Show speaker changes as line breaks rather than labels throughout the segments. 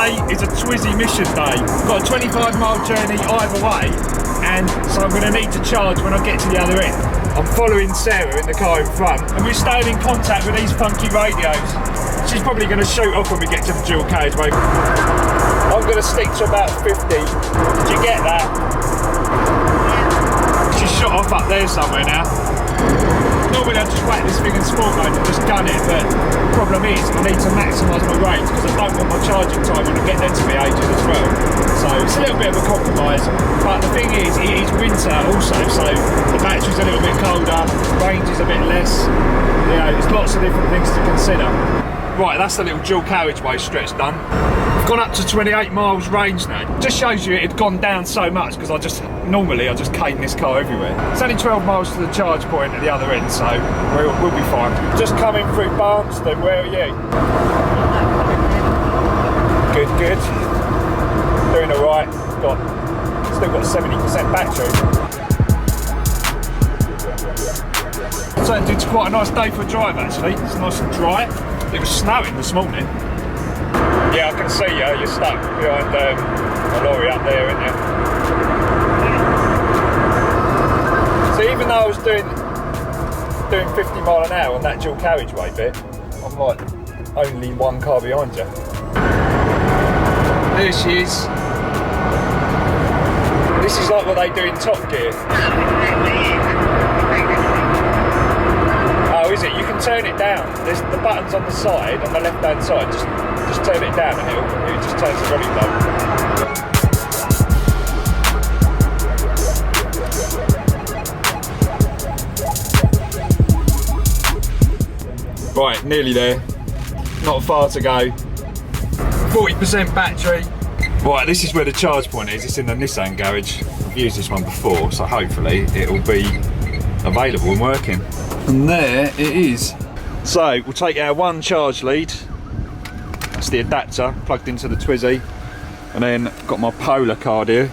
Today is a Twizy mission day. Got a 25-mile journey either way, and so I'm going to need to charge when I get to the other end. I'm following Sarah in the car in front, and we're staying in contact with these funky radios. She's probably going to shoot off when we get to the dual carriageway. I'm going to stick to about 50. Did you get that? She's shot off up there somewhere now. Normally I just whack this thing in sport mode and just gun it, but the problem is I need to maximise my range because I don't want my charging time when I get there to be ages as well. So it's a little bit of a compromise, but the thing is, it is winter also, so the battery's a little bit colder, range is a bit less, you know, there's lots of different things to consider. Right, that's the little dual carriageway stretch done. I've gone up to 28 miles range now. Just shows you it had gone down so much because normally I just cane this car everywhere. It's only 12 miles to the charge point at the other end, so we'll be fine. Just coming through Barnston, where are you? Good, good. Doing alright. Still got 70% battery. Turned into quite a nice day for a drive actually. It's nice and dry. It was snowing this morning. Yeah, I can see you. You're stuck behind a lorry up there, aren't you? So even though I was doing 50 mile an hour on that dual carriageway bit, I'm like only one car behind you. There she is. This is like what they do in Top Gear. Oh, is it? You can turn it down. There's the buttons on the side, on the left-hand side. Just turn it down and it just turns the volume down. Right, nearly there. Not far to go. 40% battery. Right, this is where the charge point is. It's in the Nissan garage. I've used this one before, so hopefully it'll be available and working. And there it is. So we'll take our one charge lead. That's the adapter plugged into the Twizy, and then got my Polar card here.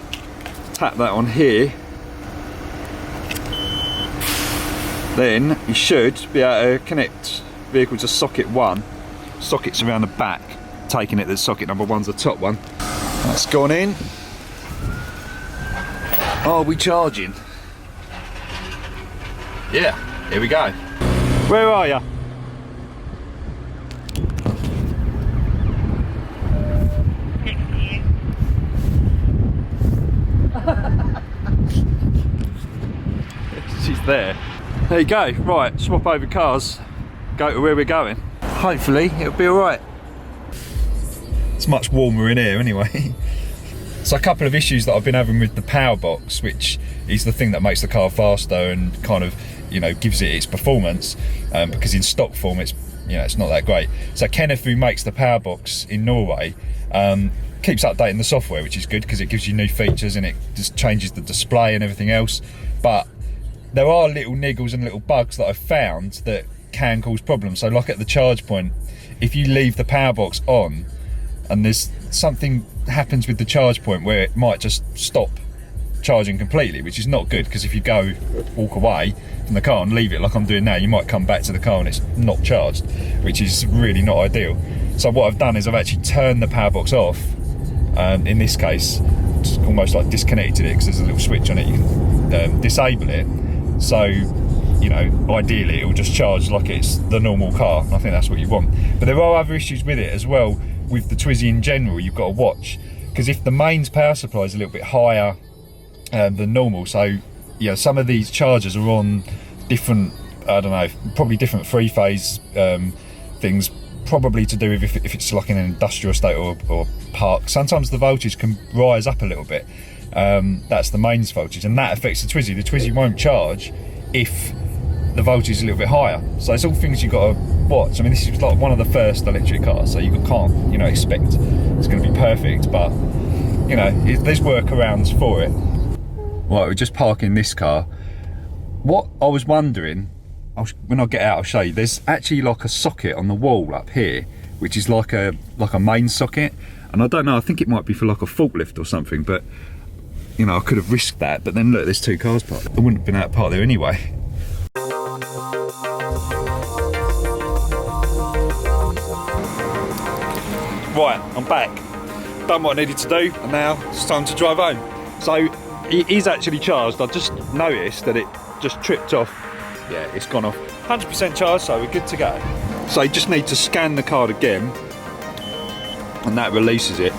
Tap that on here. Then you should be able to connect vehicle to socket 1. Sockets around the back. Taking it that socket number 1's the top one. That's gone in. Are we charging? Yeah, here we go. Where are you? She's there. There you go. Right, swap over cars. Go to where we're going. Hopefully it'll be alright. It's much warmer in here anyway. So a couple of issues that I've been having with the power box, which is the thing that makes the car faster and kind of, you know, gives it its performance, because in stock form it's not that great. So Kenneth, who makes the power box in Norway, keeps updating the software, which is good because it gives you new features and it just changes the display and everything else. But there are little niggles and little bugs that I've found that can cause problems. So like at the charge point, if you leave the power box on and there's something happens with the charge point where it might just stop charging completely, which is not good, because if you walk away from the car and leave it like I'm doing now, you might come back to the car and it's not charged, which is really not ideal. So what I've done is I've actually turned the power box off. In this case, just almost like disconnected it, because there's a little switch on it, you can disable it. So, you know, ideally it will just charge like it's the normal car, and I think that's what you want. But there are other issues with it as well, with the Twizy in general. You've got to watch, because if the mains power supply is a little bit higher than normal, so yeah, some of these chargers are on different, I don't know, probably different three-phase things, probably to do with if it's like in an industrial estate or park. Sometimes the voltage can rise up a little bit. That's the mains voltage, and that affects the Twizy. The Twizy won't charge if the voltage is a little bit higher. So it's all things you've got to watch. I mean, this is like one of the first electric cars, so you can't, you know, expect it's going to be perfect, but you know, there's workarounds for it. Right, we're just parking this car. What I was wondering, when I get out I'll show you, there's actually like a socket on the wall up here, which is like a main socket, and I don't know, I think it might be for like a forklift or something, but you know, I could have risked that. But then look, there's two cars parked. I wouldn't have been out parked there anyway. Right, I'm back. done what I needed to do, and now it's time to drive home. So it is actually charged. I just noticed that it just tripped off. Yeah, it's gone off. 100% charged, so we're good to go. So you just need to scan the card again, and that releases it.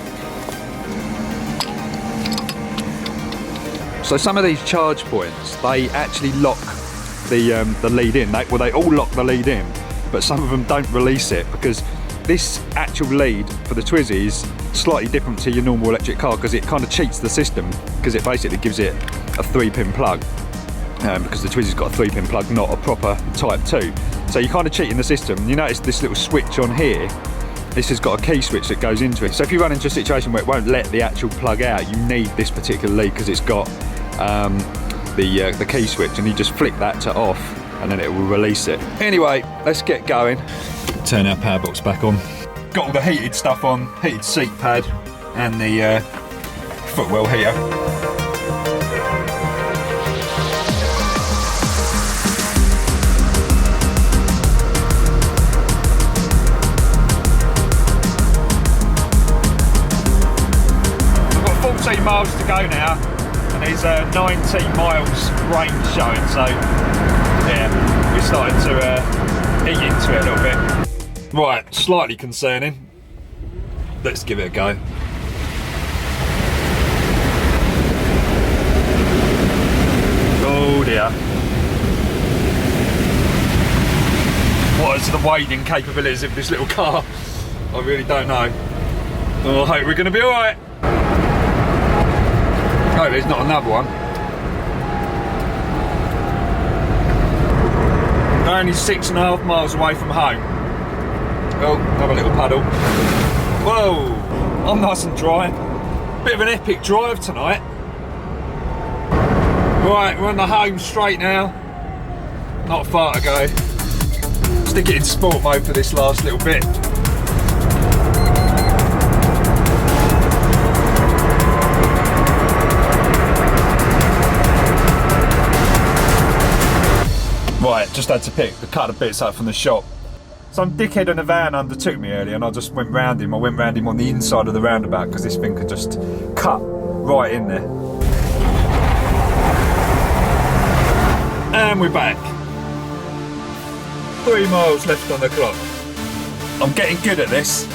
So some of these charge points, they actually lock the lead in. They all lock the lead in, but some of them don't release it, because this actual lead for the Twizy is slightly different to your normal electric car, because it kind of cheats the system, because it basically gives it a 3-pin plug, because the Twizy's got a 3-pin plug, not a proper Type 2. So you're kind of cheating the system. You notice this little switch on here, this has got a key switch that goes into it. So if you run into a situation where it won't let the actual plug out, you need this particular lead, because it's got the key switch, and you just flick that to off and then it will release it. Anyway, let's get going. Turn our power box back on. Got all the heated stuff on, heated seat pad and the footwell heater. We've got 14 miles to go now, and there's 19 miles range showing, so yeah, we're starting to eat into it a little bit. Right, slightly concerning. Let's give it a go. Oh dear. What is the wading capabilities of this little car? I really don't know. Oh, I hope we're going to be alright. Oh, there's not another one. We're only 6.5 miles away from home. Oh, have a little paddle. Whoa, I'm nice and dry. Bit of an epic drive tonight. Right, we're on the home straight now. Not far to go. Stick it in sport mode for this last little bit. Right, just had to pick a couple of bits up from the shop. Some dickhead in a van undertook me earlier, and I just went round him. I went round him on the inside of the roundabout, because this thing could just cut right in there. And we're back. 3 miles left on the clock. I'm getting good at this.